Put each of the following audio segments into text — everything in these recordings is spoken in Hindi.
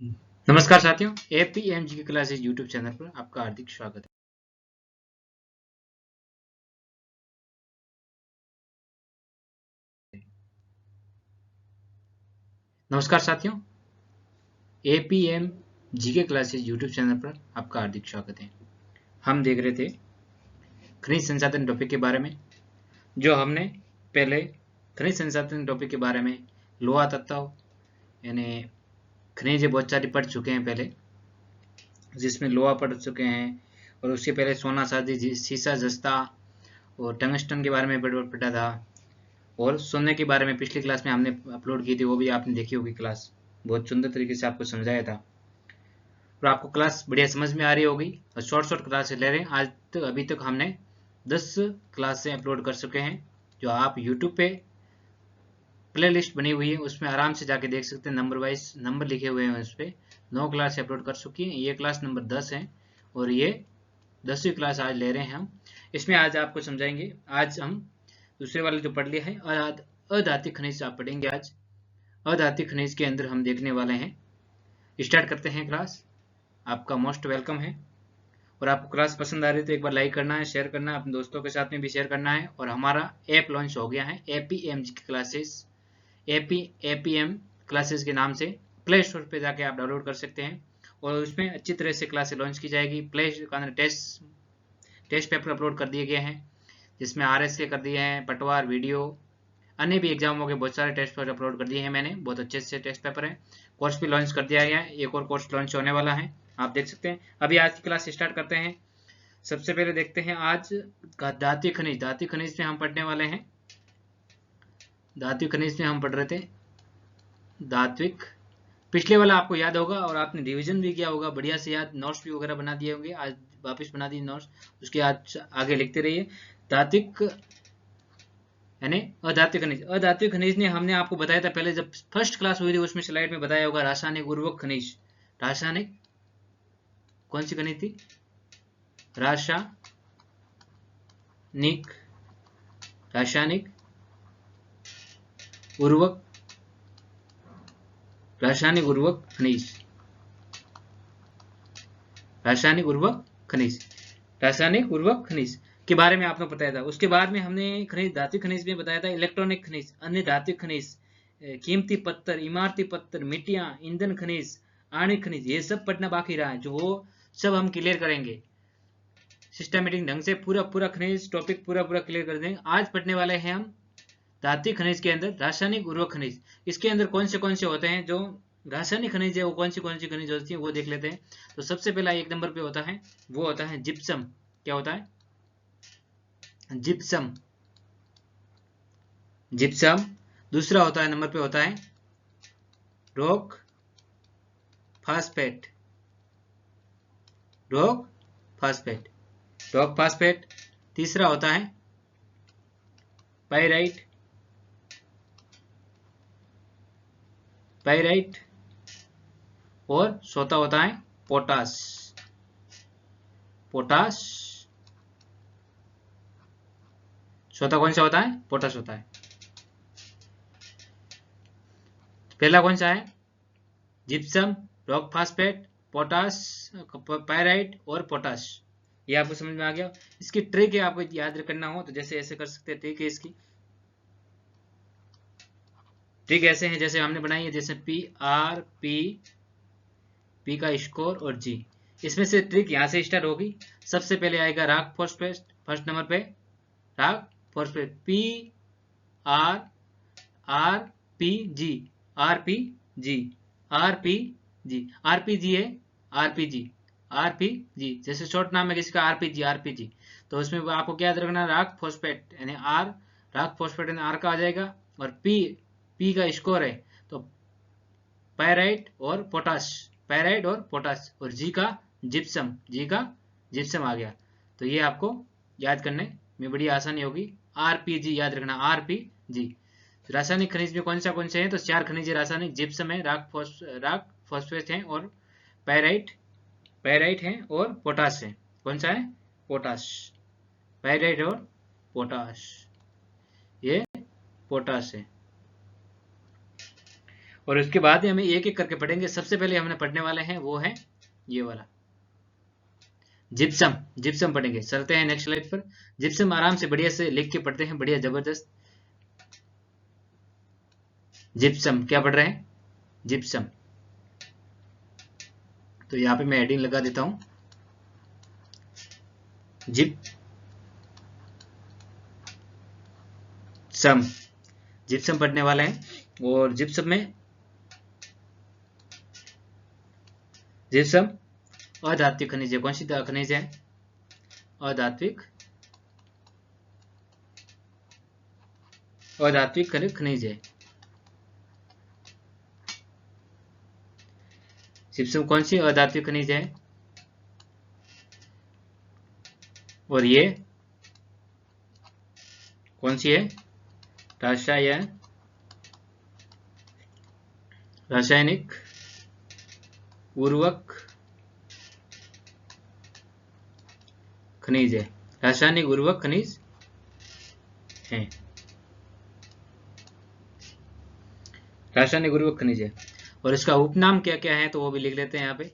नमस्कार साथियों, एपीएमजी की क्लासेज यूट्यूब चैनल पर आपका हार्दिक स्वागत है। नमस्कार साथियों, एपीएमजी के क्लासेज यूट्यूब चैनल पर आपका हार्दिक स्वागत है। हम देख रहे थे खनिज संसाधन टॉपिक के बारे में। जो हमने पहले खनिज संसाधन टॉपिक के बारे में लोहा तत्व यानी खनिज बहुत सारी पढ़ चुके हैं पहले, जिसमें लोहा पढ़ चुके हैं और उससे पहले सोना चांदी सीसा जस्ता और टंगस्टन के बारे में पढ़ा था। और सोने के बारे में पिछली क्लास में हमने अपलोड की थी, वो भी आपने देखी होगी क्लास। बहुत सुंदर तरीके से आपको समझाया था और आपको क्लास बढ़िया समझ में आ रही होगी। और शॉर्ट क्लास ले रहे हैं आज तक। अभी तक हमने 10 क्लासें अपलोड कर चुके हैं, जो आप यूट्यूब पे प्ले लिस्ट बनी हुई है, उसमें आराम से जाके देख सकते हैं। नंबर वाइज नंबर लिखे हुए हैं उस पर। 9 क्लास अपलोड कर चुकी हैं। ये क्लास नंबर 10 है और ये 10वीं क्लास आज ले रहे हैं हम। इसमें आज आपको समझाएंगे। आज हम दूसरे वाले जो पढ़ लिया है अधातु खनिज आप पढ़ेंगे आज। अधातु खनिज के अंदर हम देखने वाले हैं। स्टार्ट करते हैं क्लास। आपका मोस्ट वेलकम है। और आपको क्लास पसंद आ रही है तो एक बार लाइक करना है, शेयर करना है, अपने दोस्तों के साथ में भी शेयर करना है। और हमारा ऐप लॉन्च हो गया है, एपीएमजी क्लासेस। एपीएम क्लासेस के नाम से प्ले स्टोर पे जाके आप डाउनलोड कर सकते हैं और उसमें अच्छी तरह से क्लासेस लॉन्च की जाएगी। प्ले के अंदर टेस्ट पेपर अपलोड कर दिए गए हैं, जिसमें आरएस के कर दिए हैं, पटवार वीडियो, अन्य भी एग्जामों के बहुत सारे टेस्ट पेपर अपलोड कर दिए हैं मैंने। बहुत अच्छे से टेस्ट पेपर हैं। कोर्स भी लॉन्च कर दिया गया है। एक और कोर्स लॉन्च होने वाला है, आप देख सकते हैं। अभी आज की क्लास स्टार्ट करते हैं। सबसे पहले देखते हैं आज का धातु खनिज। धातु खनिज में हम पढ़ने वाले हैं। धातु खनिज में हम पढ़ रहे थे धात्विक। पिछले वाला आपको याद होगा और आपने रिवीजन भी किया होगा बढ़िया से याद। नोट्स भी वगैरह बना दिए होंगे, आज वापस बना दिए नोट्स। उसके आज आगे लिखते रहिए। धात्विक यानी अधातु खनिज। अधातु खनिज ने हमने आपको बताया था पहले, जब फर्स्ट क्लास हुई थी उसमें स्लाइड में बताया होगा। रासायनिक उर्वरक खनिज। रासायनिक कौन सी खनिज थी? रासायनिक रासायनिक उर्वरक रासायनिक उर्वरक खनिज। रासायनिक उर्वरक खनिज रासायनिक उर्वरक खनिज के बारे में आपने बताया था। उसके बाद में हमने खनिज धातु खनिज में बताया था इलेक्ट्रॉनिक खनिज, अन्य धातु खनिज, कीमती पत्थर, इमारती पत्थर, मिट्टियां, ईंधन खनिज, आणविक खनिज, ये सब पढ़ना बाकी रहा है, जो वो सब हम क्लियर करेंगे सिस्टमेटिक ढंग से। पूरा खनिज टॉपिक पूरा क्लियर कर देंगे। आज पढ़ने वाले हैं हम धातु खनिज के अंदर रासायनिक उर्वरक खनिज। इसके अंदर कौन से होते हैं जो रासायनिक खनिज है, वो कौन सी खनिज होती है वो देख लेते हैं। तो सबसे पहला एक नंबर पे होता है, वो होता है जिप्सम। क्या होता है? जिप्सम। जिप्सम। दूसरा होता है, नंबर पे होता है rock phosphate. Rock phosphate. Rock phosphate. तीसरा होता है पाइराइट। पाइराइट। और चौथा होता है पोटास। पोटास। चौथा कौन सा होता है? पोटास होता है। पहला कौन सा है? Gypsum, rock phosphate, potash, pyrite और पोटास। ये आपको समझ में आ गया। इसकी ट्रिक है, आपको याद करना हो तो जैसे ऐसे कर सकते हैं। ट्रिक है इसकी। ट्रिक ऐसे है जैसे हमने बनाई है, जैसे पी आर पी का स्कोर और जी। इसमें से ट्रिक यहाँ से स्टार्ट होगी। सबसे पहले आएगा रॉक फॉस्फेट, फर्स्ट नंबर पे rock phosphate, P R R P G, R P G, R P G, R P G है, R P G, R P G. जैसे शॉर्ट नाम है किसी का आर पी जी, तो उसमें आपको क्या याद रखना? रॉक फॉस्फेट यानी आर, रॉक फॉस्फेट यानी आर का आ जाएगा। और पी का स्कोर है तो पायराइट और पोटाश, पायराइट और पोटाश। और जी का जिप्सम, जी का जिप्सम आ गया। तो ये आपको याद करने में बड़ी आसानी होगी। आरपीजी याद रखना, आरपीजी। रासायनिक खनिज में कौन से हैं? तो 4 खनिज रासायनिक। जिप्सम है, रॉक फॉस्फेट है और पायराइट है और पोटाश है। कौन सा है? पोटाश। पायराइट और पोटाश, ये पोटाश है। और उसके बाद हमें एक एक करके पढ़ेंगे। सबसे पहले हमने पढ़ने वाले हैं वो है ये वाला जिप्सम। जिप्सम पढ़ेंगे। चलते हैं नेक्स्ट स्लाइड पर। जिप्सम आराम से बढ़िया से लिख के पढ़ते हैं, बढ़िया जबरदस्त। जिप्सम क्या पढ़ रहे हैं? जिप्सम। तो यहाँ पे मैं हेडिंग लगा देता हूं, जिप्सम। जिप्सम पढ़ने वाले हैं। और जिप्सम में जिप्सम अधात्विक खनिज है। कौन सी खनिज है? अधात्विक अधात्विक खनिज है। जिप्सम कौन सी अधात्विक खनिज है? और ये कौन सी है? रासायनिक उर्वरक खनिज है। रासायनिक उर्वरक खनिज है। रासायनिक उर्वरक खनिज है। और इसका उपनाम क्या क्या है तो वो भी लिख लेते हैं यहाँ पे।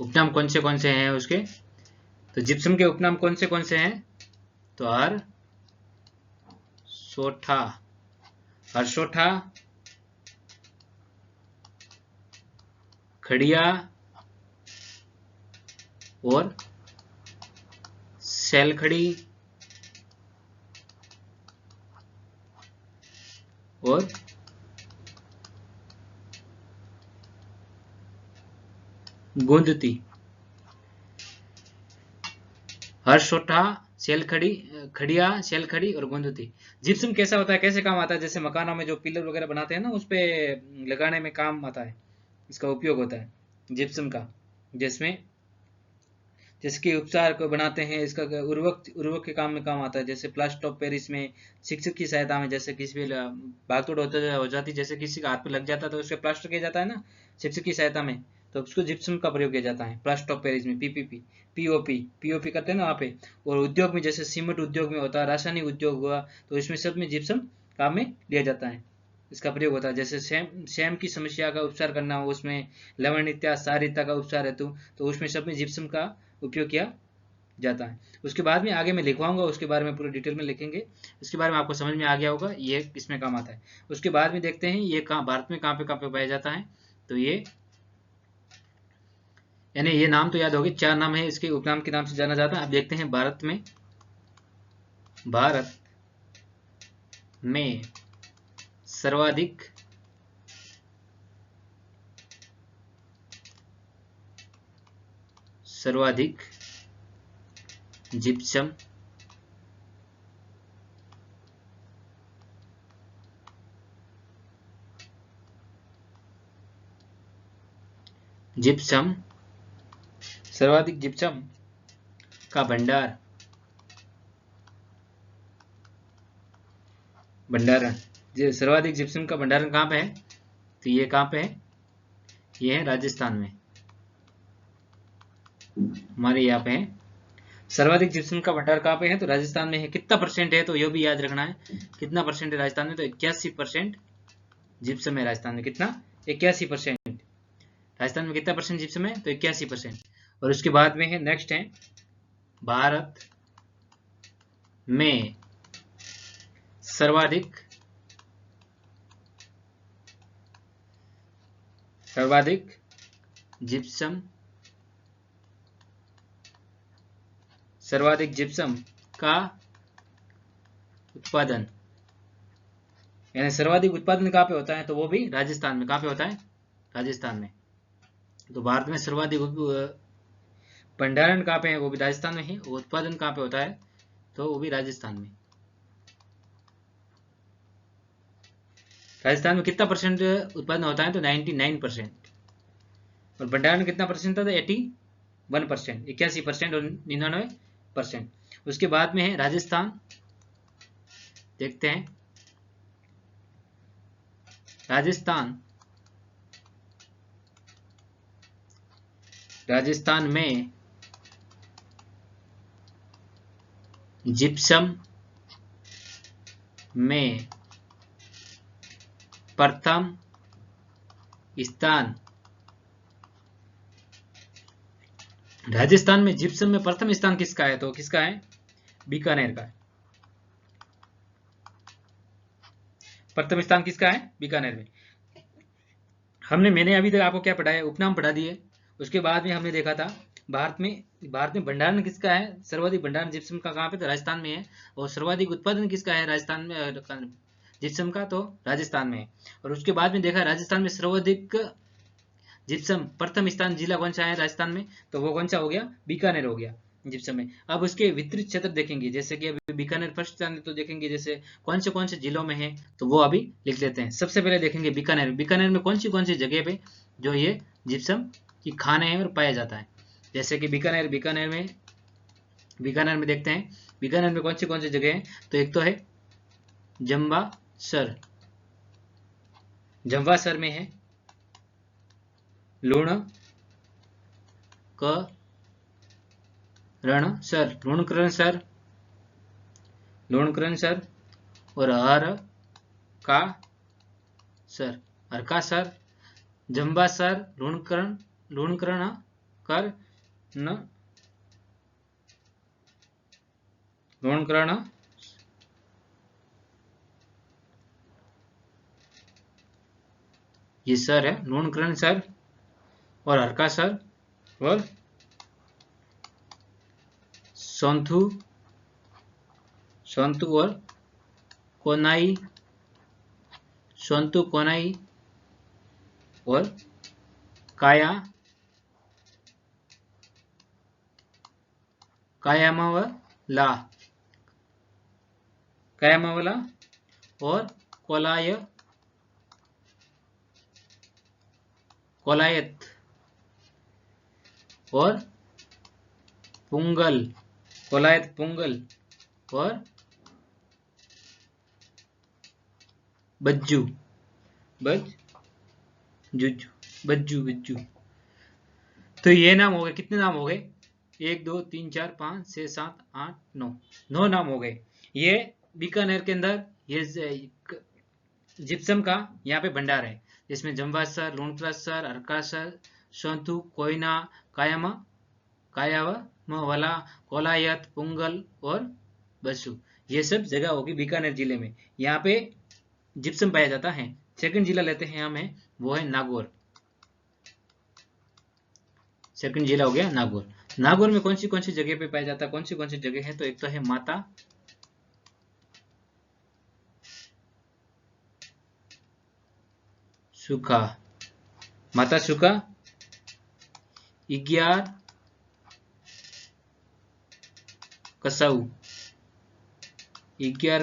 उपनाम कौन से हैं उसके? तो जिप्सम के उपनाम कौन से हैं? तो हरसोठा, खड़िया और सैलखड़ी और गोंदती। हरसोठा, खड़िया, सैलखड़ी और गोंदती। जिप्सम कैसा होता है, कैसे काम आता है? जैसे मकानों में जो पिलर वगैरह बनाते हैं ना, उस पे लगाने में काम आता है, इसका उपयोग होता है जिप्सम का। जिसमें जिसके उपचार को बनाते हैं, इसका उर्वरक के काम में काम आता है। जैसे प्लास्टर ऑफ पेरिस में शिक्षक की सहायता में, जैसे किसी भी भागदौड़ हो जाती, जैसे किसी का हाथ पे लग जाता है तो उसके प्लास्टर किया जाता है ना शिक्षक की सहायता में, तो उसको जिप्सम का प्रयोग किया जाता है। प्लास्टर ऑफ पेरिस में पीओपी करते हैं ना वहाँ पे। और उद्योग में जैसे सीमेंट उद्योग में होता है, रासायनिक उद्योग हुआ, तो इसमें सब में जिप्सम काम में लिया जाता है, इसका प्रयोग होता है। जैसे सेम की समस्या का उपचार करना हो, उसमें लवणिकता सारिता का उपचार हेतु, तो उसमें सब में जिप्सम का उपयोग किया जाता है। उसके बाद में आगे मैं लिखवाऊंगा, उसके बारे में पूरे डिटेल में लिखेंगे। उसके बारे में आपको समझ में आ गया होगा ये किसमें काम आता है। उसके बाद में देखते हैं ये कहाँ भारत में कहाँ पे पाया जाता है। तो ये यानी ये नाम तो याद होगी, 4 नाम है इसके, उपनाम के नाम से जाना जाता है। अब देखते हैं भारत में सर्वाधिक जिप्सम सर्वाधिक जिप्सम का भंडारण सर्वाधिक जिप्सम का भंडारण कहाँ पे है? तो ये कहाँ पे है? ये है राजस्थान में, हमारे यहाँ पे है। सर्वाधिक जिप्सम का भंडार कहाँ पे है? तो राजस्थान में है। कितना परसेंट है तो ये भी याद रखना है, कितना परसेंट है राजस्थान में? तो 81% जिप्सम है राजस्थान में। कितना? 81%। राजस्थान में कितना परसेंट जिप्सम है? तो 81%। और उसके बाद में है, नेक्स्ट है भारत में सर्वाधिक जिप्सम का उत्पादन, यानी सर्वाधिक उत्पादन कहाँ पे होता है? तो वो भी राजस्थान में। कहाँ पे होता है? राजस्थान में। तो भारत में सर्वाधिक भंडारण कहाँ पे है? वो भी राजस्थान में है। उत्पादन कहाँ पे होता है? तो वो भी राजस्थान में। राजस्थान में कितना परसेंट उत्पादन होता है? तो 99%। और भंडारण कितना परसेंट था? तो 81%, 81% और 99%। उसके बाद में है राजस्थान। देखते हैं राजस्थान में जिप्सम में प्रथम स्थान, राजस्थान में जिप्सम में प्रथम स्थान किसका है? तो किसका है? बीकानेर का। प्रथम स्थान किसका है? बीकानेर में। मैंने अभी तक आपको क्या पढ़ाया? उपनाम पढ़ा दिए। उसके बाद में हमने देखा था भारत में भंडारण किसका है? सर्वाधिक भंडारण जिप्सम का कहाँ पे? तो राजस्थान में है। और सर्वाधिक उत्पादन किसका है राजस्थान में जिप्सम का? तो राजस्थान में है। और उसके बाद में देखा राजस्थान में सर्वाधिक जिप्सम प्रथम स्थान जिला कौन सा है राजस्थान में? तो वो कौन सा हो गया? बीकानेर हो गया जिप्सम में। अब उसके वितरित क्षेत्र देखेंगे, जैसे कि अभी बीकानेर फर्स्ट स्थान है, तो देखेंगे जैसे कौन से जिलों में है, तो वो अभी लिख लेते हैं। सबसे पहले देखेंगे बीकानेर। बीकानेर में कौन सी जगह पे जो ये जिप्सम की खाने हैं और पाया जाता है। जैसे कि बीकानेर में देखते हैं बीकानेर में कौन सी जगह है। तो एक तो है जम्वासर में है लूणकरणसर और हरकासर, जम्वासर, लूणकरण ये सर है, लूणकरणसर और हरकासर और सोंथू और कोनाई और कायामावला और कोलायत और पुंगल और बज्जू। तो ये नाम हो गए। कितने नाम हो गए? 1 2 3 4 5 6 7 8 9 नाम हो गए। ये बीकानेर के अंदर ये जिप्सम का यहाँ पे भंडार है, जिसमें जम्वासर, लूणकरणसर, हरकासर, सोंथू, कोयना, कायावाला, कोलायत, पुंगल और बसु, ये सब जगह होगी बीकानेर जिले में। यहाँ पे जिप्सम पाया जाता है। सेकंड जिला लेते हैं हमें, वो है नागौर। सेकंड जिला हो गया नागौर। नागौर में कौन सी जगह पे पाया जाता है? कौन सी जगह है? तो एक तो है माता सुखा, इग्यार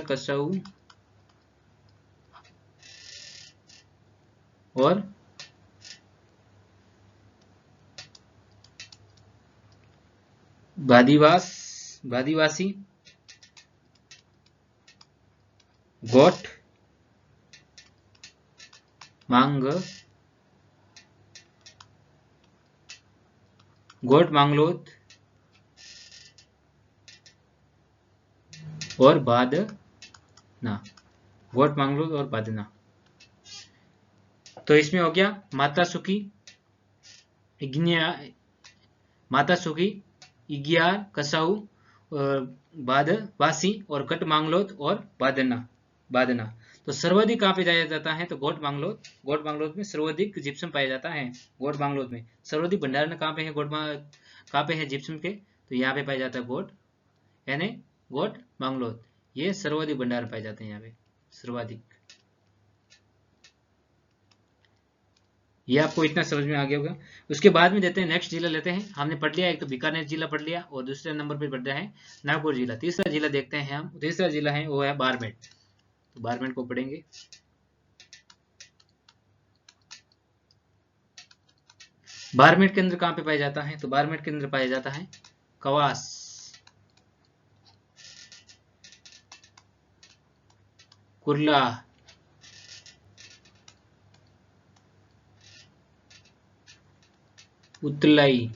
कसाऊ और बादीवासी, गोट मांगलोद और बादना। तो इसमें हो गया माता सुखी, इग्यार, कसाऊ, बादवासी और कट मांगलोद और बादना। तो सर्वाधिक कहाँ पे जाया जाता है? तो गोट मांगलोद में सर्वाधिक जिप्सम पाया जाता है। गोट मांगलोद में सर्वाधिक भंडारण कहाँ पे है? कहाँ पे है जिप्सम के? तो यहाँ पे पाया जाता है गोट मांगलोद। ये सर्वाधिक भंडार पाए जाते हैं यहाँ पे, सर्वाधिक। ये आपको इतना समझ में आ गया होगा। उसके बाद में देते हैं नेक्स्ट जिला लेते हैं। हमने पढ़ लिया, एक तो बीकानेर जिला पढ़ लिया और दूसरे नंबर पे पढ़ रहा है नागौर जिला। तीसरा जिला देखते हैं हम। तीसरा जिला है वो है बाड़मेर। तो बाड़मेर को पढ़ेंगे। बाड़मेर के अंदर कहाँ पे पाया जाता है? तो बाड़मेर के अंदर पाया जाता है कवास, कुर्ला, उतलाई।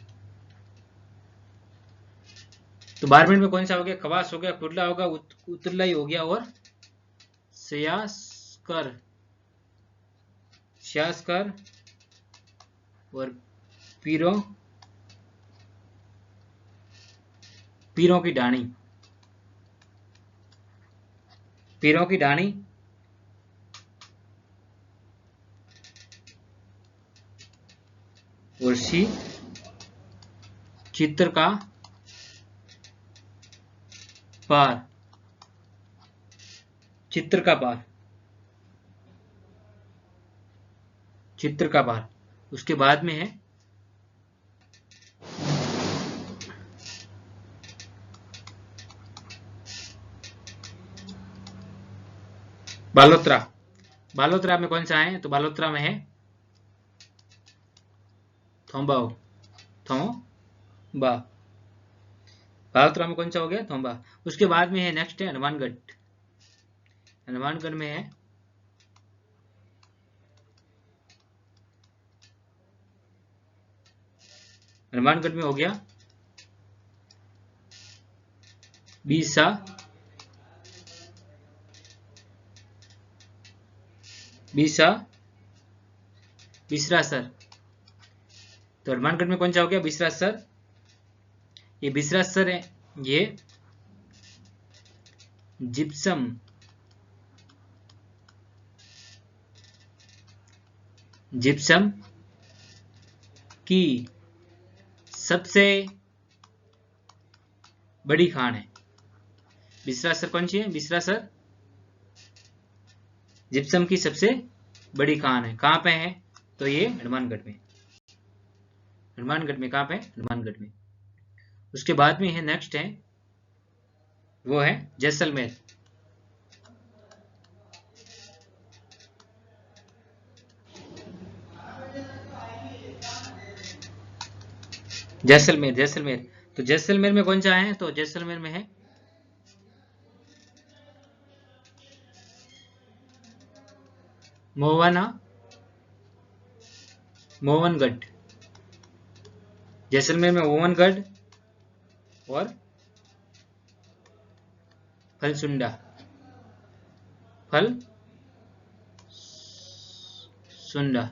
तो बारमेर में कौन सा हो गया? खवास हो गया, कुर्ला होगा, उतरलाई हो गया और स्यास्कर, स्यास्कर और पीरों, पीरों की डाणी, पीरों की डाणी और सी चित्र का पार, चित्र का पार, चित्र का पार। उसके बाद में है बालोत्रा। बालोत्रा में कौन सा है? तो बालोत्रा में है थोम्बाओ, थोम्बा। बालोत्रा में कौन सा हो गया? थोम्बा। उसके बाद में है नेक्स्ट है हनुमानगढ़। हनुमानगढ़ में है हनुमानगढ़ में हो गया बीसा, बीसा बिसरासर। तो हनुमानगढ़ में कौन सा हो गया? बिसरासर। ये बिसरासर है, ये जिप्सम, जिप्सम की सबसे बड़ी खान है। बिसरासर कौन सी है? बिसरासर जिप्सम की सबसे बड़ी खान है। कहां पे है? तो ये हनुमानगढ़ में। हनुमानगढ़ में कहां पे? हनुमानगढ़ में। उसके बाद में है नेक्स्ट है, वो है जैसलमेर। जैसलमेर, जैसलमेर। तो जैसलमेर में कौन सा है? तो जैसलमेर में है मोवाना, मोहनगढ़। जैसलमेर में मोहनगढ़ और फलसुंडा, फल सुंडा।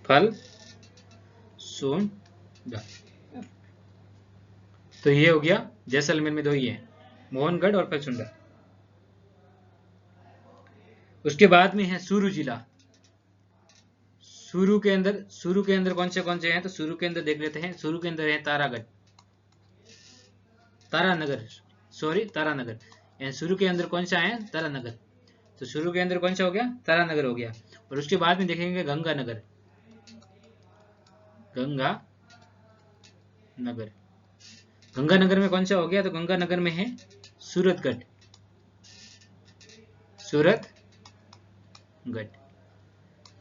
फल सुंडा। तो ये हो गया जैसलमेर में, दो ही है, मोहनगढ़ और फलसुंडा। उसके बाद में है सुरू जिला। सुरू के अंदर कौन से हैं? तो सुरू के अंदर देख लेते हैं। सुरू के अंदर है तारागढ़, तारानगर, सॉरी तारानगर। सुरू के अंदर कौन सा है? तारानगर। तो सुरू के अंदर कौन सा हो गया? तारानगर हो गया। और उसके बाद में देखेंगे गंगानगर, गंगानगर। गंगानगर में कौन सा हो गया? तो गंगानगर में है सूरतगढ़, सूरतगढ़।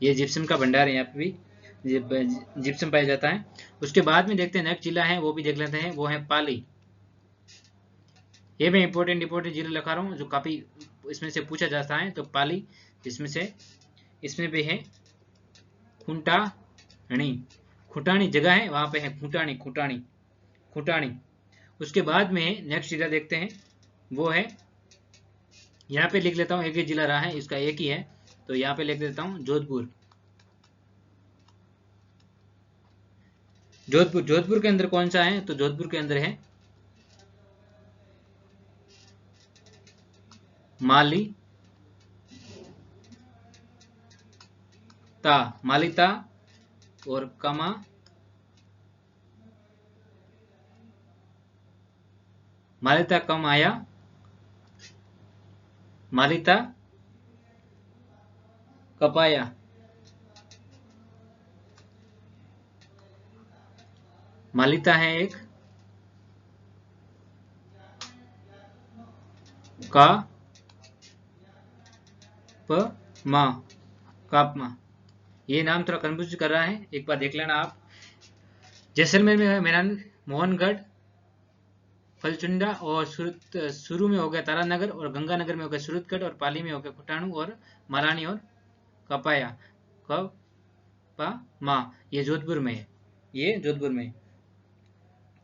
ये जिप्सम का भंडार है, यहाँ पे भी जिप्सम पाया जाता है। उसके बाद में देखते हैं नेक्स्ट जिला है, वो भी देख लेते हैं, वो है पाली। ये मैं इंपॉर्टेंट जिले लिखा रहा हूँ जो काफी इसमें से पूछा जाता है। तो पाली, इसमें भी है खुटाणी, खुटाणी जगह है, वहां पे है खुटाणी, खुटाणी, खुटाणी। उसके बाद में नेक्स्ट जिला देखते हैं, वो है, यहाँ पे लिख लेता हूँ, एक ही जिला रहा है, इसका एक ही है, तो यहाँ पे लिख देता हूँ जोधपुर। जोधपुर, जोधपुर के अंदर कौन सा है? तो जोधपुर के अंदर है मालिता, मालिता और कमा, मालिता कम आया, मालिता कपाया, मालिता है एक, का प मा, कापमा। ये नाम थोड़ा कंफ्यूज कर रहा है, एक बार देख लेना आप। जैसलमेर में है मेरठ, मोहनगढ़, फलचुंडा और सुरू में हो गया तारानगर, और गंगानगर में हो गया सूरतगढ़, और पाली में हो गया खुटाणु और मालानी और कपाया, मा, ये जोधपुर में है, ये जोधपुर में है।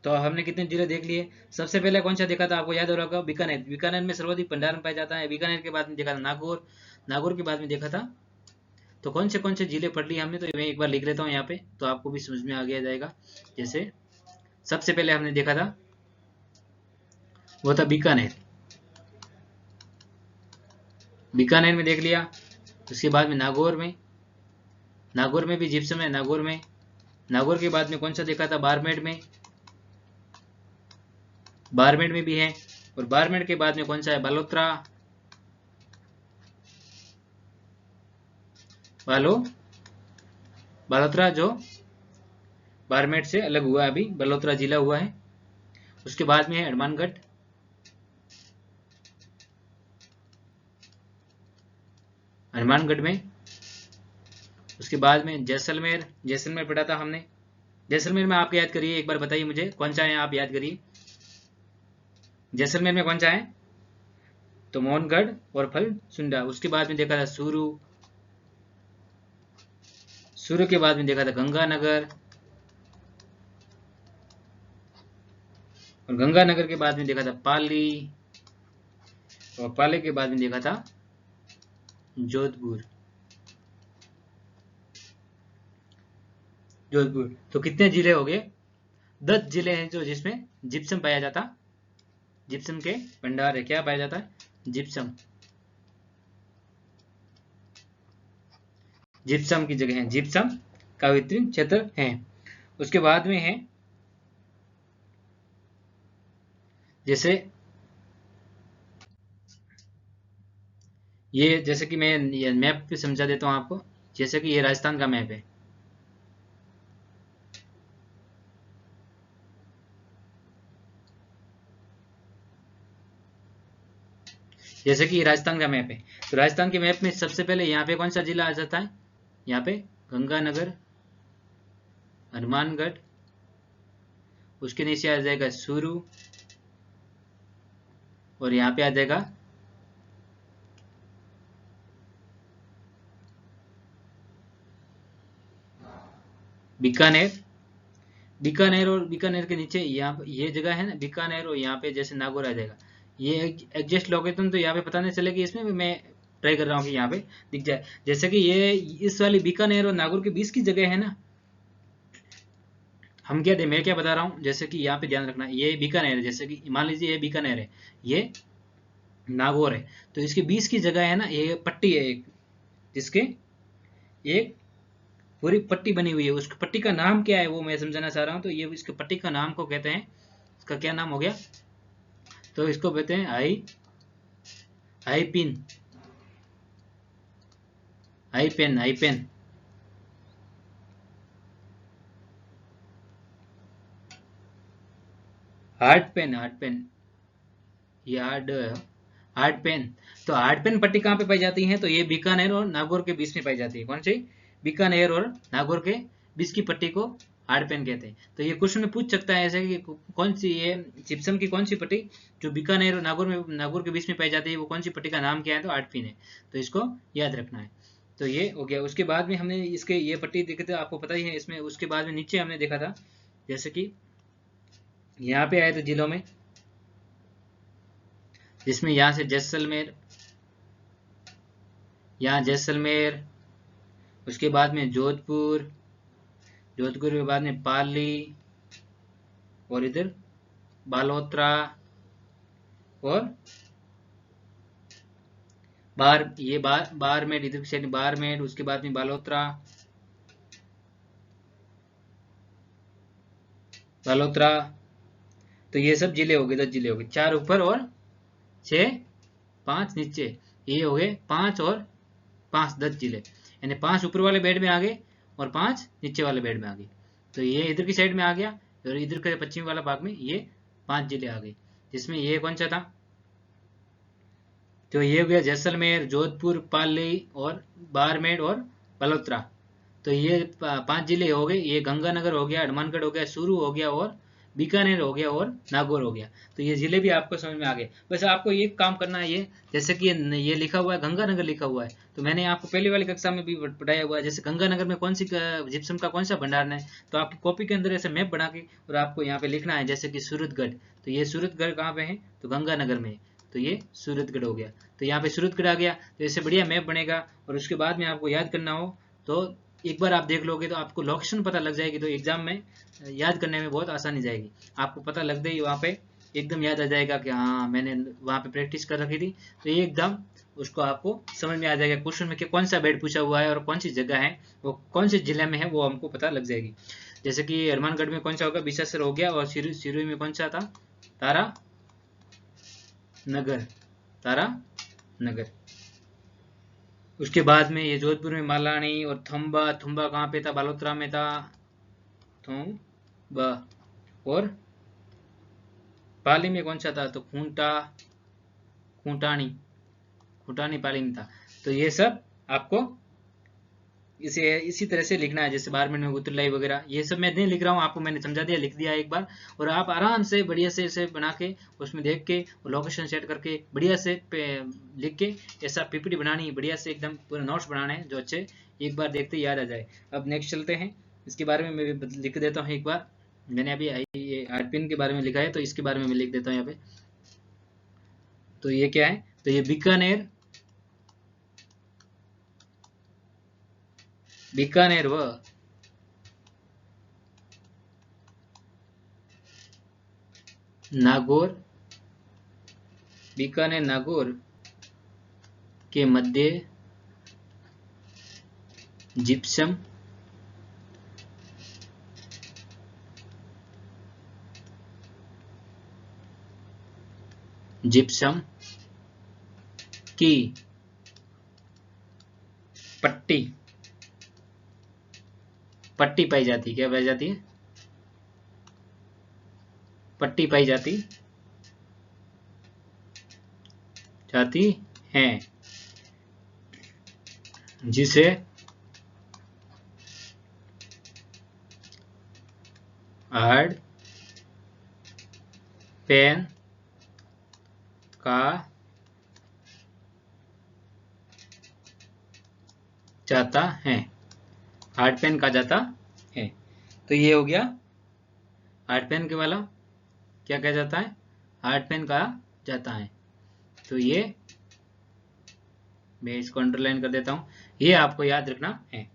तो हमने कितने जिले देख लिए। सबसे पहले कौन सा देखा था, आपको याद हो रहा होगा, बीकानेर। बीकानेर में सर्वाधिक भंडारण पाया जाता है। बीकानेर के बाद में देखा था नागौर, नागौर के बाद में देखा था। तो कौन से जिले पढ़ लिए हमने, तो मैं एक बार लिख लेता हूँ यहाँ पे, तो आपको भी समझ में आ गया जाएगा। जैसे सबसे पहले हमने देखा था वो था बीकानेर, बीकानेर में देख लिया। उसके बाद में नागौर में, नागौर में भी जिप्सम है, नागौर में। नागौर के बाद में कौन सा देखा था, बारमेर में, बारमेर में भी है। और बारमेर के बाद में कौन सा है, बालोतरा, बालोतरा जो बारमेर से अलग हुआ है, अभी बालोतरा जिला हुआ है। उसके बाद में है हनुमानगढ़, हनुमानगढ़ में। उसके बाद में जैसलमेर, जैसलमेर पढ़ा था हमने। जैसलमेर में आप याद करिए, एक बार बताइए मुझे कौन सा है, आप याद करिए जैसलमेर में कौन सा है, तो मोहनगढ़ और फलसुंडा। उसके बाद में देखा था सूरू, सूरू के बाद में देखा था गंगानगर, और गंगानगर के बाद में देखा था पाली, और पाली के बाद में देखा था जोधपुर, जोधपुर। तो कितने जिले हो गए, 10 जिले हैं जो जिसमें जिप्सम पाया जाता, जिप्सम के भंडार है। क्या पाया जाता है, जिप्सम, जिप्सम की जगह है, जिप्सम का वितरण क्षेत्र है। उसके बाद में है जैसे ये, जैसे कि मैं ये मैप पे समझा देता हूँ आपको। जैसे कि ये राजस्थान का मैप है, जैसे कि ये राजस्थान का मैप है। तो राजस्थान के मैप में सबसे पहले यहाँ पे कौन सा जिला आ जाता है, यहाँ पे गंगानगर, हनुमानगढ़। उसके नीचे आ जाएगा सूरू, और यहाँ पे आ जाएगा बीकानेर। बीकानेर और बीकानेर के नीचे यहाँ ये जगह है ना बीकानेर, और यहाँ पे जैसे नागौर आ जाएगा। ये एग्जैक्ट लोकेशन तो यहाँ पे पता नहीं चलेगी, इसमें भी मैं ट्राई कर रहा हूँ कि यहाँ पे दिख जाए। जैसे कि ये इस वाली बीकानेर और नागौर के बीच की जगह है ना, हम क्या दे, मैं क्या बता रहा हूँ, जैसे कि यहाँ पे ध्यान रखना, ये बीकानेर है, जैसे कि मान लीजिए ये बीकानेर है, ये नागौर है। तो इसके बीच की जगह है ना, ये पट्टी है एक, जिसके एक पूरी पट्टी बनी हुई है। उस पट्टी का नाम क्या है वो मैं समझाना चाह रहा हूँ। तो ये इसके पट्टी का नाम को कहते हैं, इसका क्या नाम हो गया, तो इसको कहते हैं हाईपिन, हाईपेन, हाईपेन। हार्ड पेन, हार्ड पेन, ये हार्ड पेन। तो हार्ड पेन पट्टी कहाँ पे पाई जाती है, तो ये बीकानेर और नागौर के बीच में पाई जाती है। कौन सी, बीकानेर और नागौर के बीच की पट्टी को हार्ड पेन कहते हैं। तो ये क्वेश्चन में पूछ सकता है ऐसे कि कौन सी, ये जिप्सम की कौन सी पट्टी जो बीकानेर और नागौर के बीच में पाई जाती है, वो कौन सी पट्टी का नाम क्या है, तो हार्ड पेन है। तो इसको याद रखना है। तो ये हो गया। उसके बाद में हमने इसके ये पट्टी देखी थी, आपको पता ही है इसमें। उसके बाद में नीचे हमने देखा था, जैसे कि यहाँ पे आए थे जिलों में, जिसमें यहाँ से जैसलमेर, यहाँ जैसलमेर, उसके बाद में जोधपुर, जोधपुर के बाद में पाली, और इधर बालोतरा, और बारमेर, इधर से बारमेर। उसके बाद में बालोतरा, बालोतरा। तो ये सब जिले हो गए, 10 जिले हो गए, 4 ऊपर और 6, 5 नीचे। ये हो गए 5 और 5, 10 जिले, यानी 5 ऊपर वाले बेड में आ गए और 5 नीचे वाले बेड में आ गए। तो ये इधर की साइड में आ गया, और इधर के पश्चिमी वाला भाग में ये 5 जिले आ गए, जिसमें ये कौन सा था, तो ये हो गया जैसलमेर, जोधपुर, पाली, और बारमेर और बलोत्रा। तो ये 5 जिले हो गए। ये गंगानगर हो गया, हनुमानगढ़ हो गया, सूरू हो गया, और बीकानेर हो गया और नागौर हो गया। तो ये जिले भी आपको समझ में आ गए। बस आपको ये काम करना है, ये जैसे कि ये लिखा हुआ है गंगानगर लिखा हुआ है, तो मैंने आपको पहले वाली कक्षा में भी पढ़ाया हुआ है। जैसे गंगानगर में कौन सी जिप्सम का कौन सा भंडार है, तो आपकी कॉपी के अंदर ऐसे मैप बना के और आपको यहाँ पे लिखना है। जैसे कि सूरतगढ़, तो ये सूरतगढ़ कहाँ पे है, तो गंगानगर में है, तो ये सूरतगढ़ हो गया। तो यहाँ पे सूरतगढ़ आ गया, तो ऐसे बढ़िया मैप बनेगा। और उसके बाद में आपको याद करना हो तो एक बार आप देख लोगे तो आपको लोकेशन पता लग जाएगी, तो एग्जाम में याद करने में बहुत आसानी जाएगी। आपको पता लग गई वहाँ पे एकदम याद आ जाएगा कि हाँ मैंने वहाँ पे प्रैक्टिस कर रखी थी, तो ये एकदम उसको आपको समझ में आ जाएगा। क्वेश्चन में कि कौन सा बेड पूछा हुआ है और कौन सी जगह है, वो कौन से जिले में है, वो हमको पता लग जाएगी। जैसे कि हनुमानगढ़ में कौन सा होगा, बीसासर हो गया, और सिरोही में कौन सा था, तारा नगर, तारा नगर। उसके बाद में ये जोधपुर में मालानी और थम्बा, थुम्बा कहाँ पे था, बालोतरा में था थुम्बा। और पाली में कौन सा था, तो खूंटा, खूंटानी, खूंटानी पाली में था। तो ये सब आपको इसे इसी तरह से लिखना है, जैसे 12 मिनट में उतरलाई वगैरह, ये सब मैं नहीं लिख रहा हूँ, आपको मैंने समझा दिया, लिख दिया एक बार। और आप आराम से बढ़िया से इसे बना के उसमें देख के लोकेशन सेट करके बढ़िया से लिख के ऐसा पीपीटी बनानी है, बढ़िया से एकदम पूरे नोट्स बनाने हैं जो अच्छे एक बार देखते याद आ जाए। अब नेक्स्ट चलते हैं, इसके बारे में मैं भी लिख देता हूँ एक बार। मैंने अभी ये आरपीएन के बारे में लिखा है, तो इसके बारे में मैं लिख देता हूँ यहाँ पे। तो ये क्या है, तो ये बीकानेर, बीकानेर व नागौर, बीकानेर नागौर के मध्य जिप्सम जिप्सम की पट्टी पट्टी पाई जाती है। क्या पाई जाती है, पट्टी पाई जाती जाती है, जिसे हार्ड पेन का जाता है, हार्ड पेन कहा जाता है। तो ये हो गया हार्ड पेन के वाला, क्या कहा जाता है, हार्ड पेन कहा जाता है। तो ये मैं इसको अंडरलाइन कर देता हूँ, ये आपको याद रखना है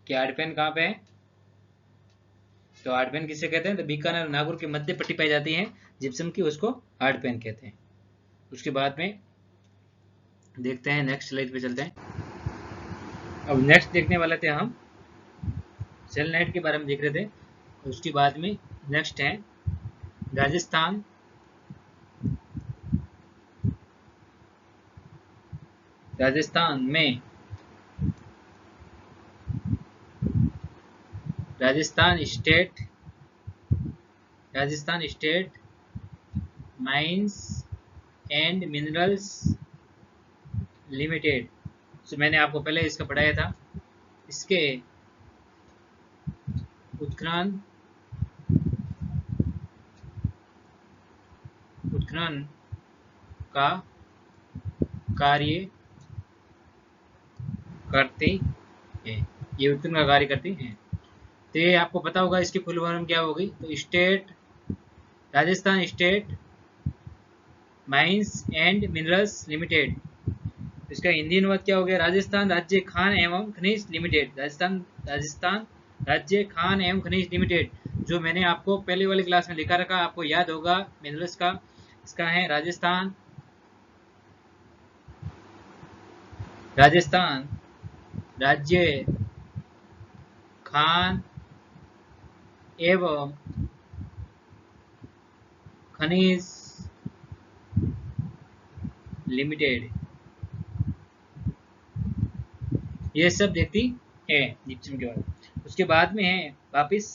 कि हार्ड पेन कहाँ पे है। तो हार्ड पेन किसे कहते हैं, तो बीकानेर और नागौर के मध्य पट्टी पाई जाती है जिप्सम की, उसको हार्ड पेन कहते हैं। उसके बाद में देखते हैं, नेक्स्ट स्लाइड पे चलते हैं। अब नेक्स्ट देखने वाले थे हम सेल नाइट के बारे में देख रहे थे। उसके बाद में नेक्स्ट है राजस्थान, राजस्थान में Rajasthan state mines and minerals limited. तो मैंने आपको पहले इसका पढ़ाया था, इसके उत्खनन का कार्य करती है, ये उत्खनन का कार्य करती है। तो ये आपको पता होगा इसकी फुल फॉर्म क्या होगी, तो Rajasthan state mines and minerals limited. इसका हिंदी अनुवाद क्या हो गया, राजस्थान राज्य खान एवं खनिज लिमिटेड। राजस्थान राज्य खान एवं खनिज लिमिटेड, जो मैंने आपको पहले वाली क्लास में लिखा रखा, आपको याद होगा मिनरल्स का। इसका है राजस्थान राज्य खान एवं खनिज लिमिटेड, ये सब देखती है जिप्सम के बाद। उसके बाद में है वापिस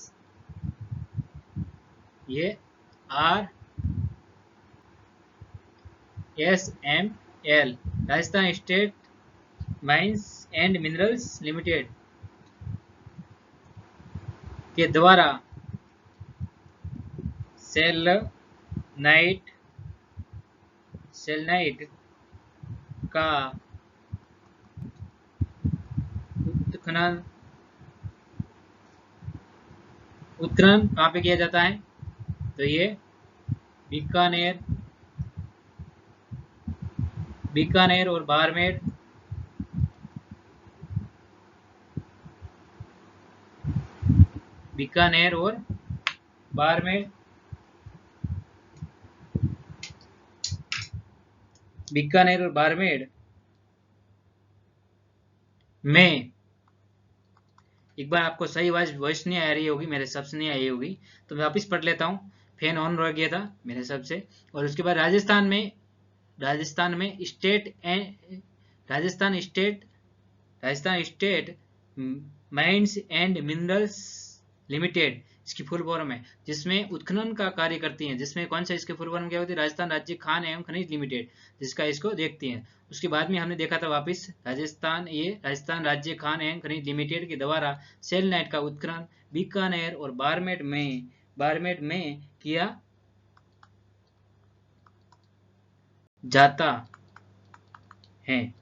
ये RSML, Rajasthan state mines and minerals limited के द्वारा सेलेनाइट का उत्खनन कहाँ पे किया जाता है? तो ये बीकानेर और बाड़मेर में, एक बार आपको सही वॉइस नहीं आ रही होगी, मेरे हिसाब से नहीं आई होगी, तो मैं वापस पढ़ लेता हूँ। फैन ऑन रह गया था मेरे हिसाब से। और उसके बाद राजस्थान में Rajasthan state mines and minerals limited, इसकी फुल फॉर्म है, जिसमें उत्खनन का कार्य करती हैं। जिसमें कौन सा, इसके फुल फॉर्म क्या होती है? राजस्थान राज्य खान एवं खनिज लिमिटेड, जिसका इसको देखती हैं। उसके बाद में हमने देखा था वापस राजस्थान राज्य खान एवं खनिज लिमिटेड के द्वारा सेलेनाइट का उत्खनन बीकानेर और बाड़मेर में किया जाता है।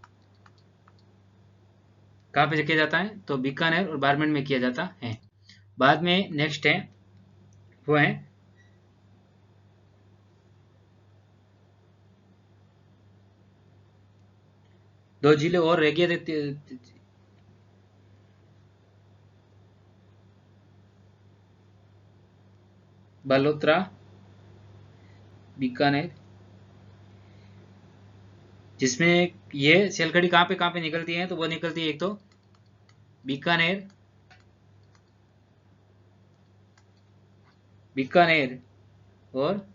कहाँ पे किया जाता है? तो बीकानेर और बाड़मेर में किया जाता है। बाद में नेक्स्ट है, वो है दो जिले और रह गए थे, बालोतरा, बीकानेर, जिसमें ये सेलखड़ी कहाँ पे निकलती है? तो वो निकलती है एक तो बीकानेर और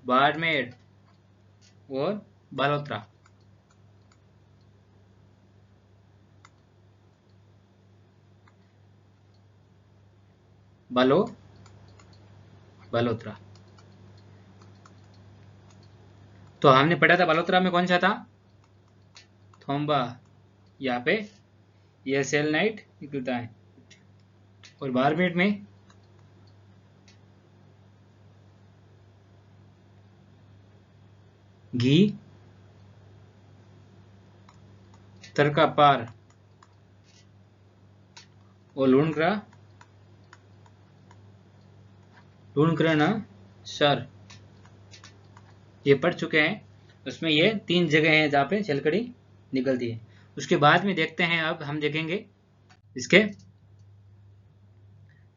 बाड़मेर और बालोतरा। बालोतरा। तो हमने पढ़ा था बालोतरा में कौन सा था? थोम्बा, यहाँ पे यह सेलेनाइट निकलता है। और बाड़मेर में घी, तरकापार और लूणकरण सर, ये पढ़ चुके हैं। उसमें ये 3 जगह हैं जहाँ पे छलकड़ी निकलती है। उसके बाद में देखते हैं, अब हम देखेंगे इसके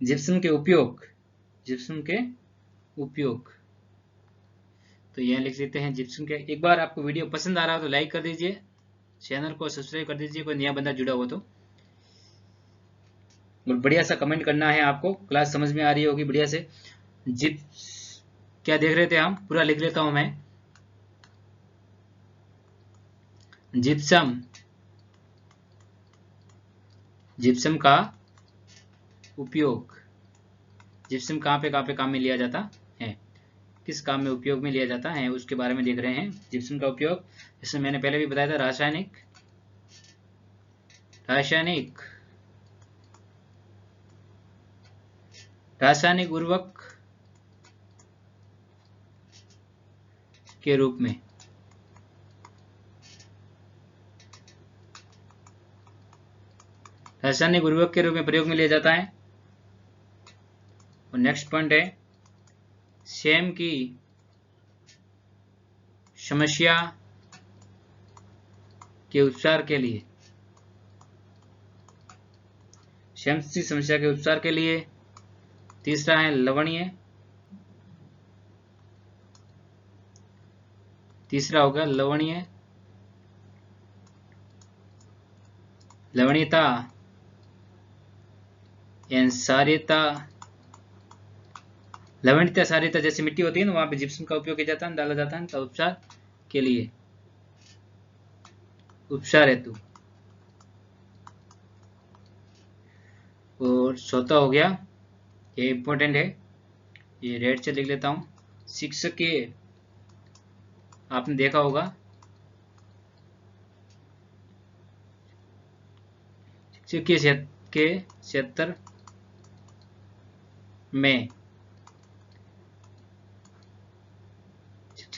जिप्सम के उपयोग। तो यह लिख लेते हैं जिप्सम के। एक बार आपको वीडियो पसंद आ रहा हो तो लाइक कर दीजिए, चैनल को सब्सक्राइब कर दीजिए, कोई नया बंदा जुड़ा हो तो। और बढ़िया सा कमेंट करना है आपको, क्लास समझ में आ रही होगी बढ़िया से। क्या देख रहे थे हम? पूरा लिख लेता हूं मैं। जिप्सम का उपयोग, जिप्सम कहाँ पे काम में लिया जाता है, किस काम में उपयोग में लिया जाता है, उसके बारे में देख रहे हैं। जिप्सम का उपयोग, जैसे मैंने पहले भी बताया था, रासायनिक उर्वरक के रूप में, प्रयोग में लिया जाता है। और नेक्स्ट पॉइंट है, सेम की समस्या के उपचार के लिए, तीसरा है लवणीय, तीसरा होगा लवणीयता एवं सारीता जैसी मिट्टी होती है ना, वहां पे जिप्सम का उपयोग किया जाता है, डाला जाता है तो उपचार के लिए, उपचार हेतु। और चौथा हो गया, ये इंपॉर्टेंट है, ये रेड से लिख लेता हूं, शिक्षकीय, आपने देखा होगा शिक्षकीय के क्षेत्र में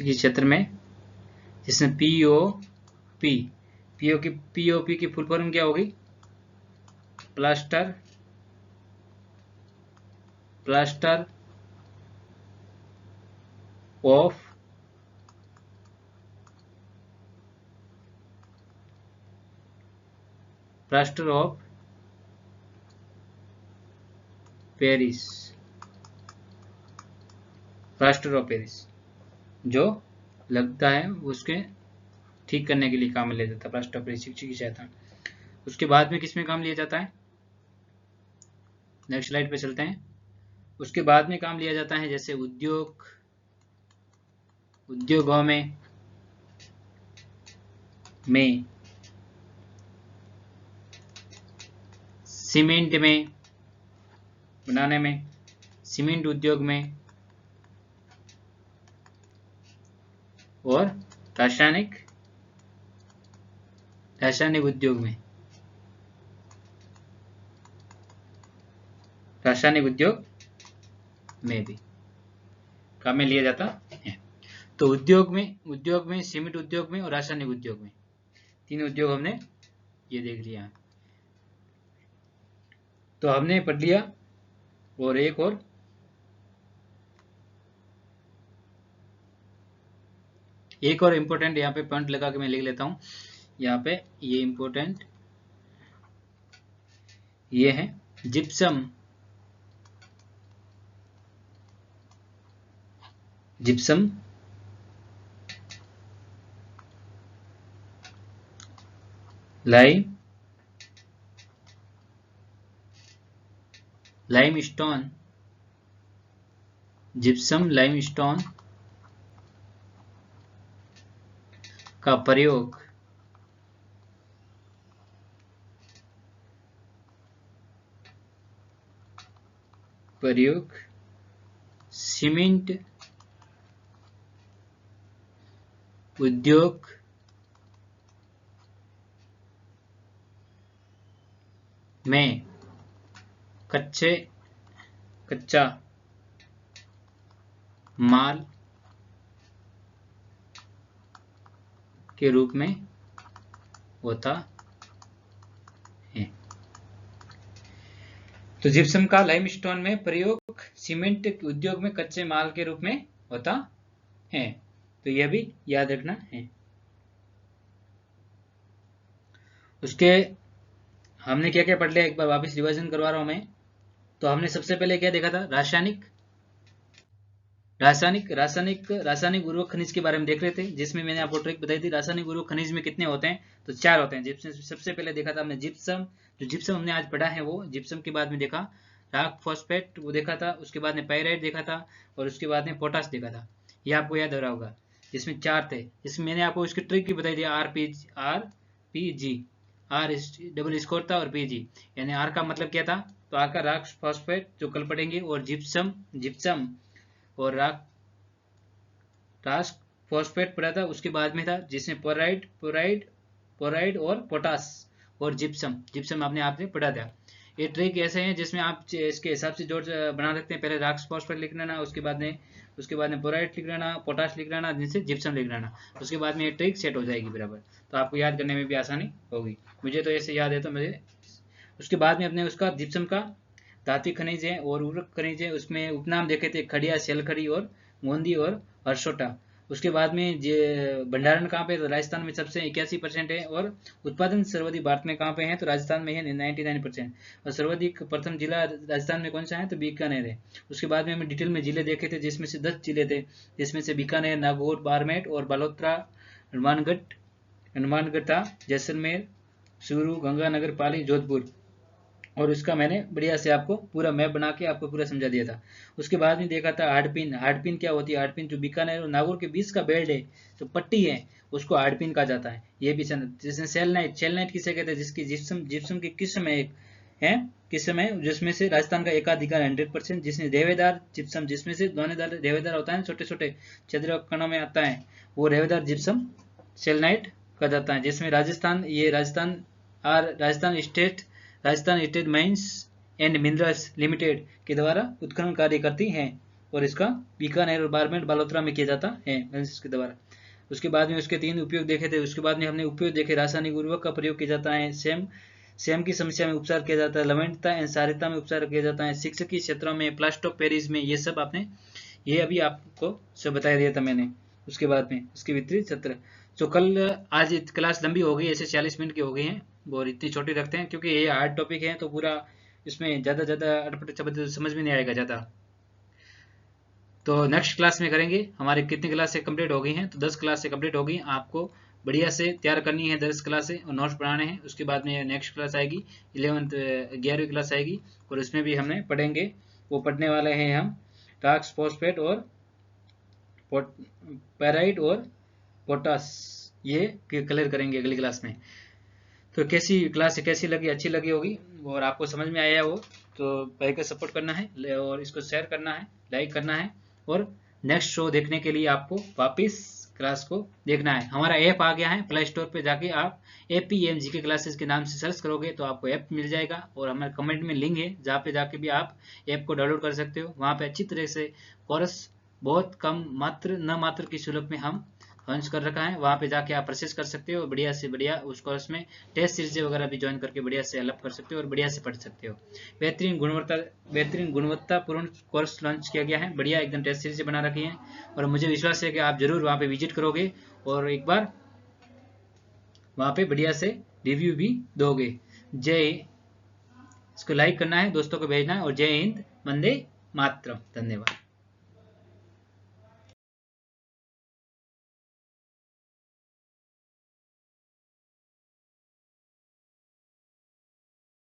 परिस्थिति क्षेत्र में, जिसमें पीओपी की फुल फॉर्म क्या होगी? प्लास्टर ऑफ पेरिस, जो लगता है उसके ठीक करने के लिए काम में लिया जाता है, प्लास्टर ऑफ पेरिस की सहायता। उसके बाद में किसमें काम लिया जाता है? नेक्स्ट स्लाइड पे चलते हैं। उसके बाद में काम लिया जाता है जैसे उद्योगों में सीमेंट में बनाने में, सीमेंट उद्योग में, और रासायनिक उद्योग में, भी काम में लिया जाता है। तो उद्योग में, सीमेंट उद्योग में और रासायनिक उद्योग में, तीन उद्योग हमने ये देख लिया है। तो हमने पढ़ लिया। और एक और इम्पोर्टेंट यहाँ पे पॉइंट लगा के मैं लिख लेता हूँ। यहाँ पे ये इम्पोर्टेंट ये है जिप्सम लाइमस्टोन का प्रयोग सीमेंट उद्योग में कच्चा माल के रूप में होता है। तो जिप्सम का लाइमस्टोन में प्रयोग सीमेंट उद्योग में कच्चे माल के रूप में होता है। तो यह भी याद रखना है। उसके हमने क्या क्या पढ़ लिया, एक बार वापस रिवीजन करवा रहा हूं मैं। तो हमने सबसे पहले क्या देखा था? रासायनिक उर्वरक खनिज के बारे में देख रहे थे, जिसमें मैंने आपको ट्रिक बताई थी। रासायनिक उर्वरक खनिज में कितने होते हैं? तो 4 होते हैं। जिप्सम सबसे पहले देखा था हमने जिप्सम, जो जिप्सम हमने आज पढ़ा है वो जिप्सम के बाद में देखा राक फॉस्फेट वो देखा था, उसके बाद में पाइराइट देखा था, और उसके बाद में पोटाश देखा था। ये आपको याद हो रहा होगा, जिसमें 4 थे। जिसमें मैंने आपको उसकी ट्रिक भी बताई थी, आर डबल स्कोर था और पीजी, यानी आर का मतलब क्या था? तो आर का राक फॉस्फेट जो कल पढ़ेंगे, और जिप्सम और राक फॉस्फेट पढ़ा था। उसके बाद में था जिसमें पोराइड और पोटास और जिप्सम आपने पढ़ा था। ये ट्रिक ऐसे हैं जिसमें आप इसके हिसाब से जोड़ बना सकते हैं। पहले राक फॉस्फेट लिख लेना, उसके बाद में पोराइड लिख लेना, पोटाश लिख लेना, जिनसे जिप्सम लिख लेना। उसके बाद में ये ट्रिक सेट हो जाएगी बराबर। तो आपको याद करने में भी आसानी होगी। मुझे तो ऐसे याद है। तो मुझे उसके बाद में अपने उसका जिप्सम का धातु खनिज है और उर्वरक खनिज है, उसमें उपनाम देखे थे खड़िया, शैलखड़ी और मोंदी और हर्षोटा। उसके बाद में भंडारण कहाँ पे? तो राजस्थान में सबसे 81% है, और उत्पादन सर्वाधिक भारत में कहाँ पे है? तो राजस्थान में है 99%। और सर्वाधिक प्रथम जिला राजस्थान में कौन सा है? तो बीकानेर है। उसके बाद में हमें डिटेल में जिले देखे थे, जिसमें से 10 जिले थे, जिसमें से बीकानेर, नागौर, बाड़मेर और बालोतरा, हनुमानगढ़ था, जैसलमेर, चूरू, गंगानगर, पाली, जोधपुर। और उसका मैंने बढ़िया से आपको पूरा मैप बना के आपको पूरा समझा दिया था। उसके बाद में देखा था हार्डपिन क्या होती है? हार्डपिन जो बीकानेर और नागौर के बीच का बेल्ट है, जो पट्टी है, उसको हार्डपिन कहा जाता है। ये भी जैसे सेलनाइट किसे कहते हैं? जिसकी जिप्सम की किस्म है जिसमें से राजस्थान का एकाधिकार 100%, जिसमें रेवेदार जिप्सम, जिसमें से दोनेदार रेवेदार होता है, छोटे छोटे छिद्र कणों में आता है, वो रेवेदार जिप्सम सेलनाइट कहा जाता है। जिसमें Rajasthan state mines and minerals limited के द्वारा उत्खनन कार्य करती हैं। और इसका बीकानेर और बाड़मेर बालोतरा में किया जाता है फ्रांसिस के द्वारा। उसके बाद में उसके 3 उपयोग देखे थे। उसके बाद में हमने उपयोग देखे, रासायनिक उर्वरक का प्रयोग किया जाता है, सेम की समस्या में उपचार किया जाता है, लवणता एवं क्षारीयता में उपचार किया जाता है, शिक्षकीय क्षेत्रों में, प्लास्टर ऑफ पेरिस में, ये सब आपने, ये अभी आपको सब बता दिया था मैंने। उसके बाद में उसके विपरीत सत्र। तो कल आज क्लास लंबी हो गई, ऐसे 40 मिनट की हो गई है, और इतनी छोटी रखते हैं क्योंकि ये हार्ड टॉपिक है, तो पूरा इसमें ज़्यादा अटपट चपट समझ में नहीं आएगा ज़्यादा। तो नेक्स्ट क्लास में करेंगे। हमारे कितनी क्लास से कंप्लीट हो गई हैं? तो 10 क्लास से कंप्लीट हो गई। आपको बढ़िया से तैयार करनी है 10 क्लास से, और नोट्स बनाने हैं। उसके बाद में नेक्स्ट क्लास आएगी 11वीं क्लास आएगी, और उसमें भी हमने पढ़ेंगे, वो पढ़ने वाले हैं हम टाक्स फॉस्फेट और पैराइट और पोटास, ये क्लियर करेंगे अगली क्लास में। तो कैसी क्लास कैसी लगी? अच्छी लगी होगी और आपको समझ में आया वो, तो भाई का सपोर्ट करना है और इसको शेयर करना है, लाइक करना है, और नेक्स्ट शो देखने के लिए आपको वापस क्लास को देखना है। हमारा ऐप आ गया है, प्ले स्टोर पे जाके आप APMG के क्लासेस के नाम से सर्च करोगे तो आपको ऐप मिल जाएगा, और हमारे कमेंट में लिंक है जहाँ पे जाके भी आप ऐप को डाउनलोड कर सकते हो। वहाँ पे अच्छी तरह से कोर्स बहुत कम मात्र की शुल्क में हम लॉन्च कर रखा है, वहाँ पे जाके आप परचेस कर सकते हो। बढ़िया से बढ़िया उस कोर्स में टेस्ट सीरीज वगैरह भी ज्वाइन करके बढ़िया से हेल्प कर सकते हो और बढ़िया से पढ़ सकते हो। बेहतरीन गुणवत्तापूर्ण कोर्स लॉन्च किया गया है, बढ़िया एकदम टेस्ट सीरीज बना रखी है, और मुझे विश्वास है कि आप जरूर वहाँ पे विजिट करोगे और एक बार वहाँ पे बढ़िया से रिव्यू भी दोगे। इसको लाइक करना है, दोस्तों को भेजना है, और जय हिंद, वंदे मातरम। धन्यवाद।